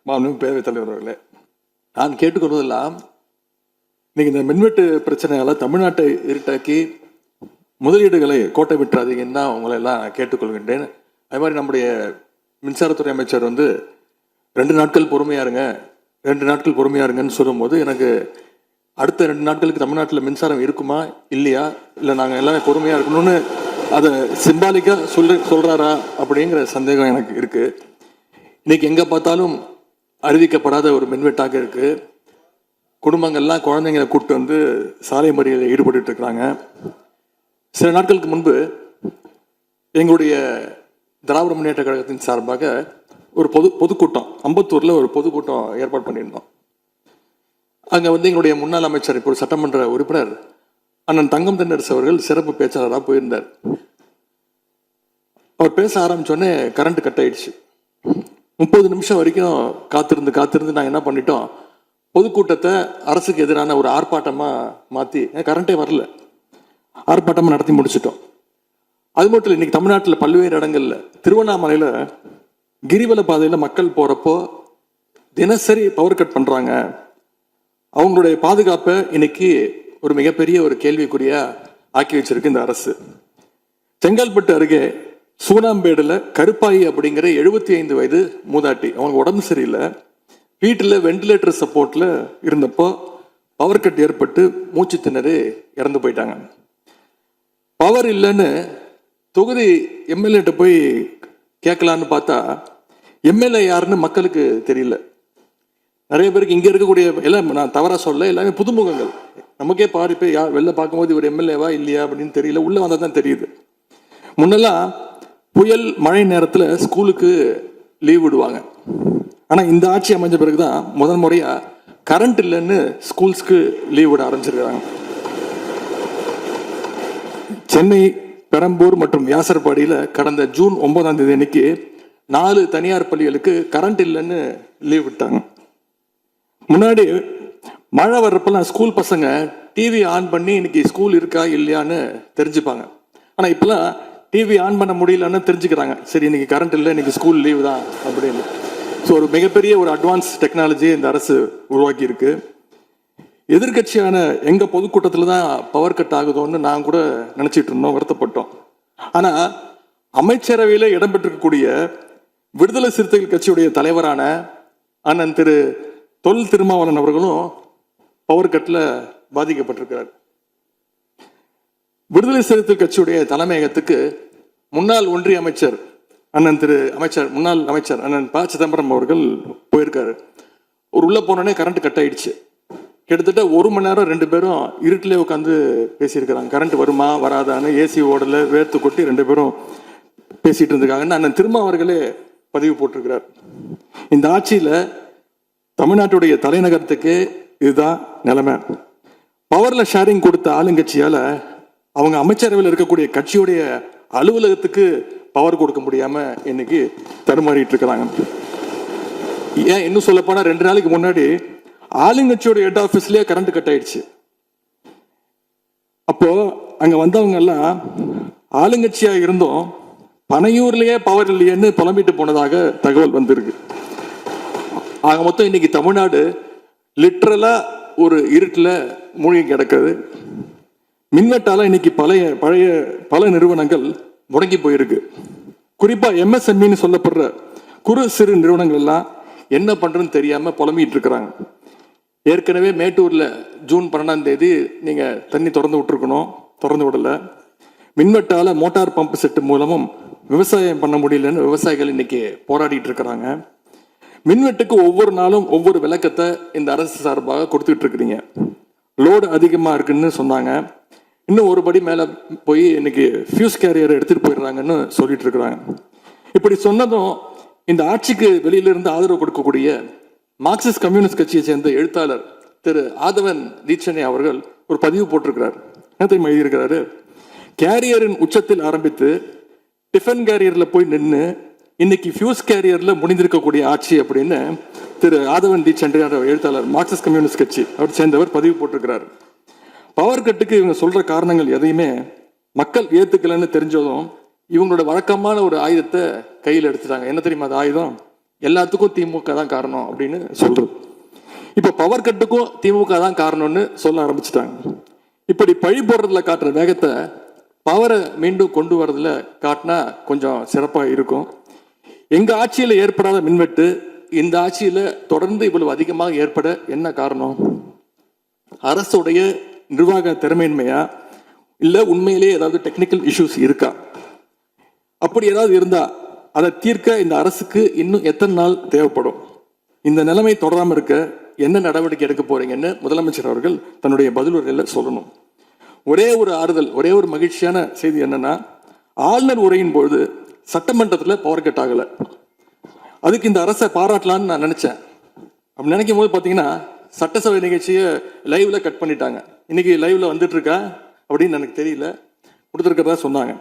மாண்புமிகு பேரவைத் தலைவர் அவர்களே, நான் கேட்டுக்கொள்வதெல்லாம் இன்னைக்கு இந்த மின்வெட்டு பிரச்சனையால தமிழ்நாட்டை இருட்டாக்கி முதலீடுகளை கோட்டை விட்டுறாதீங்கன்னு தான் உங்களை எல்லாம் கேட்டுக்கொள்கின்றேன். அது மாதிரி நம்முடைய மின்சாரத்துறை அமைச்சர் 2 நாட்கள் பொறுமையா இருங்க, 2 நாட்கள் பொறுமையா இருங்கன்னு சொல்லும்போது எனக்கு அடுத்த 2 நாட்களுக்கு தமிழ்நாட்டில் மின்சாரம் இருக்குமா இல்லையா, இல்லை நாங்கள் எல்லாமே பொறுமையா இருக்கணும்னு அதை சிம்பாலிக்கா சொல்றாரா அப்படிங்கிற சந்தேகம் எனக்கு இருக்கு. இன்னைக்கு எங்க பார்த்தாலும் அறிவிக்கப்படாத ஒரு மின்வெட்டாக இருக்கு. குடும்பங்கள்லாம் குழந்தைங்களை கூப்பிட்டு வந்து சாலை மறியலில் ஈடுபட்டு இருக்கிறாங்க. சில நாட்களுக்கு முன்பு எங்களுடைய திராவிட முன்னேற்ற கழகத்தின் சார்பாக ஒரு பொதுக்கூட்டம் அம்பத்தூர்ல ஒரு பொதுக்கூட்டம் ஏற்பாடு பண்ணியிருந்தோம். அங்க எங்களுடைய முன்னாள் அமைச்சர், இப்போ சட்டமன்ற உறுப்பினர் அண்ணன் தங்கம் தென்னரசு அவர்கள் சிறப்பு பேச்சாளராக போயிருந்தார். அவர் பேச ஆரம்பிச்சோடனே கரண்ட் கட் ஆயிடுச்சு. 30 நிமிஷம் வரைக்கும் காத்திருந்து நாங்கள் என்ன பண்ணிட்டோம், பொதுக்கூட்டத்தை அரசுக்கு எதிரான ஒரு ஆர்ப்பாட்டமா மாற்றி, கரண்டே வரல, ஆர்ப்பாட்டமா நடத்தி முடிச்சிட்டோம். அது மட்டும் இல்லை, இன்னைக்கு தமிழ்நாட்டில் பல்வேறு இடங்கள்ல, திருவண்ணாமலையில் கிரிவல பாதையில் மக்கள் போறப்போ தினசரி பவர் கட் பண்றாங்க. அவங்களுடைய பாதுகாப்பை இன்னைக்கு ஒரு மிகப்பெரிய ஒரு கேள்விக்குறியா ஆக்கி வச்சிருக்கு இந்த அரசு. செங்கல்பட்டு அருகே சூனாம்பேடுல கருப்பாயி அப்படிங்கிற 75 வயது மூதாட்டி, அவங்களுக்கு உடம்பு சரியில்லை, வீட்டில் வெண்டிலேட்டர் சப்போர்ட்ல இருந்தப்போ பவர் கட் ஏற்பட்டு மூச்சு திணறி இறந்து போயிட்டாங்க. பவர் இல்லைன்னு தொகுதி எம்எல்ஏட்ட போய் கேட்கலான்னு பார்த்தா எம்எல்ஏ யாருன்னு மக்களுக்கு தெரியல. நிறைய பேருக்கு இங்க இருக்கக்கூடிய எல்லாம், நான் தவறா சொல்ல, எல்லாமே புதுமுகங்கள். நமக்கே பாரு போய் வெளில பார்க்கும்போது ஒரு எம்எல்ஏவா இல்லையா அப்படின்னு தெரியல, உள்ள வந்தா தான் தெரியுது. முன்னெல்லாம் புயல் மழை நேரத்தில் ஸ்கூலுக்கு லீவ் விடுவாங்க. ஆனா இந்த ஆட்சி அமைஞ்ச பிறகுதான் முதல் முறையா கரண்ட் இல்லைன்னு ஸ்கூல்ஸ்க்கு லீவ் விட ஆரம்பிச்சிருக்காங்க. சென்னை, பெரம்பூர் மற்றும் வியாசர்பாடியில் கடந்த ஜூன் 9ஆம் தேதி அன்னைக்கு 4 தனியார் பள்ளிகளுக்கு கரண்ட் இல்லைன்னு லீவ் விட்டாங்க. முன்னாடி மழை வர்றப்பெல்லாம் ஸ்கூல் பசங்க டிவி ஆன் பண்ணி இன்னைக்கு ஸ்கூல் இருக்கா இல்லையான்னு தெரிஞ்சுப்பாங்க. ஆனா இப்பெல்லாம் டிவி ஆன் பண்ண முடியலன்னு தெரிஞ்சுக்கிறாங்க, சரி இன்னைக்கு கரண்ட் இல்லை, இன்னைக்கு ஸ்கூல் லீவ் தான் அப்படின்னு. ஸோ ஒரு மிகப்பெரிய ஒரு அட்வான்ஸ் டெக்னாலஜி இந்த அரசு உருவாக்கி இருக்கு. எதிர்கட்சியான எங்க பொதுக்கூட்டத்தில் தான் பவர் கட் ஆகுதோன்னு நான் கூட நினைச்சிட்டு இருந்தோம், வருத்தப்பட்டோம். ஆனா அமைச்சரவையில இடம்பெற்றிருக்கக்கூடிய விடுதலை சிறுத்தைகள் கட்சியுடைய தலைவரான அண்ணன் திரு தொல் திருமாவளவன் அவர்களும் பவர் கட்ல பாதிக்கப்பட்டிருக்கிறார். விடுதலை சிறுத்தைகள் கட்சியுடைய தலைமையகத்துக்கு முன்னாள் ஒன்றிய அமைச்சர் முன்னாள் அமைச்சர் அண்ணன் ப சிதம்பரம் அவர்கள் போயிருக்காரு. ஒரு உள்ள போனோடனே கரண்ட் கட் ஆயிடுச்சு. கிட்டத்தட்ட 1 மணி நேரம் 2 பேரும் இருட்டிலே உட்காந்து பேசியிருக்கிறாங்க. கரண்ட் வருமா வராதான்னு ஏசி ஓடல, வேர்த்து கொட்டி 2 பேரும் பேசிட்டு இருந்திருக்காங்கன்னு அண்ணன் திருமா அவர்களே பதிவு போட்டிருக்கிறார். இந்த ஆட்சியில தமிழ்நாட்டுடைய தலைநகரத்துக்கு இதுதான் நிலைமை. பவர்ல ஷேரிங் கொடுத்த ஆளுங்கட்சியால அவங்க அமைச்சரவையில் இருக்கக்கூடிய கட்சியுடைய அலுவலகத்துக்கு பவர் கொடுக்க முடியாம இன்னைக்கு தடுமாறிட்டு இருக்கிறாங்க. ஏன் இன்னும் சொல்ல போனா 2 நாளைக்கு முன்னாடி ஆளுங்கட்சியோட ஹெட் ஆபீஸ்லயே கரண்ட் கட் ஆயிடுச்சு. அப்போ அங்க வந்தவங்க எல்லாம் ஆளுங்கட்சியா இருந்தும் பனையூர்லயே பவர் இல்லையேன்னு புலம்பிட்டு போனதாக தகவல் வந்திருக்கு. ஆக மொத்தம் இன்னைக்கு தமிழ்நாடு லிட்டரலா ஒரு இருட்டுல மூழ்கி கிடக்குது. மின்வெட்டால இன்னைக்கு பல நிறுவனங்கள் முடங்கி போயிருக்கு. குறிப்பா எம்எஸ்எம்இன்னு சொல்லப்படுற குறு சிறு நிறுவனங்கள் எல்லாம் என்ன பண்றதுன்னு தெரியாம புலம்பிட்டு இருக்கிறாங்க. ஏற்கனவே மேட்டூர்ல ஜூன் 12ஆம் தேதி நீங்க தண்ணி திறந்து விட்டுருக்கணும், திறந்து விடல. மின்வெட்டால மோட்டார் பம்ப் செட்டு மூலமும் விவசாயம் பண்ண முடியலன்னு விவசாயிகள் இன்னைக்கு போராடிட்டு இருக்கிறாங்க. மின்வெட்டுக்கு ஒவ்வொரு நாளும் ஒவ்வொரு விளக்கத்தை இந்த அரசு சார்பாக கொடுத்துட்டு இருக்கிறீங்க. லோடு அதிகமா இருக்குன்னு சொன்னாங்க, இன்னும் ஒரு படி மேல போய் இன்னைக்கு ஃபியூஸ் கேரியர் எடுத்துட்டு போயிடுறாங்கன்னு சொல்லிட்டு இருக்கிறாங்க. இப்படி சொன்னதும் இந்த ஆட்சிக்கு வெளியிலிருந்து ஆதரவு கொடுக்கக்கூடிய மார்க்சிஸ்ட் கம்யூனிஸ்ட் கட்சியை சேர்ந்த எழுத்தாளர் திரு ஆதவன் தீட்சணை அவர்கள் ஒரு பதிவு போட்டிருக்கிறார். என்ன தெரியுமா எழுதியிருக்கிறாரு, கேரியரின் உச்சத்தில் ஆரம்பித்து டிஃபன் கேரியர்ல போய் நின்று இன்னைக்கு ஃபியூஸ் கேரியர்ல முடிந்திருக்கக்கூடிய ஆட்சி அப்படின்னு திரு ஆதவன் தீட்சணை எழுத்தாளர், மார்க்சிஸ்ட் கம்யூனிஸ்ட் கட்சி அவர் சேர்ந்தவர் பதிவு போட்டிருக்கிறார். பவர் கட்டுக்கு இவங்க சொல்ற காரணங்கள் எதையுமே மக்கள் ஏத்துக்கலன்னு தெரிஞ்சதும் இவங்களோட வழக்கமான ஒரு ஆயுதத்தை கையில் எடுத்துட்டாங்க. என்ன தெரியுமா அது ஆயுதம்? எல்லாத்துக்கும் திமுக தான் காரணம் அப்படின்னு சொல்றது. இப்ப பவர் கட்டுக்கும் திமுக தான் காரணம்னு சொல்ல ஆரம்பிச்சுட்டாங்க. இப்படி பழி போடுறதுல காட்டுற வேகத்தை பவரை மீண்டும் கொண்டு வரதுல காட்டினா கொஞ்சம் சிறப்பாக இருக்கும். எங்க ஆட்சியில் ஏற்படாத மின்வெட்டு இந்த ஆட்சியில தொடர்ந்து இவ்வளவு அதிகமாக ஏற்பட என்ன காரணம்? அரசுடைய நிர்வாக திறமையின்மையா, இல்ல உண்மையிலேயே ஏதாவது டெக்னிக்கல் இஷ்யூஸ் இருக்கா? அப்படி ஏதாவது இருந்தா அதை தீர்க்க இந்த அரசுக்கு இன்னும் எத்தனை நாள் தேவைப்படும்? இந்த நிலைமை தொடராம இருக்க என்ன நடவடிக்கை எடுக்க போறீங்கன்னு முதலமைச்சர் அவர்கள் தன்னுடைய பதிலுரையில சொல்லணும். ஒரே ஒரு ஆறுதல், ஒரே ஒரு மகிழ்ச்சியான செய்தி என்னன்னா, ஆளுநர் உரையின் பொழுது சட்டமன்றத்தில் பவர் கட் ஆகல. அதுக்கு இந்த அரசை பாராட்டலான்னு நான் நினைச்சேன். அப்படி நினைக்கும் போது பாத்தீங்கன்னா சட்டசபை நிகழ்ச்சியை லைவ்ல கட் பண்ணிட்டாங்க. இன்னைக்கு லைவ்ல வந்துட்டு இருக்கா அப்படின்னு எனக்கு தெரியல, கொடுத்துருக்கிறதா சொன்னாங்க.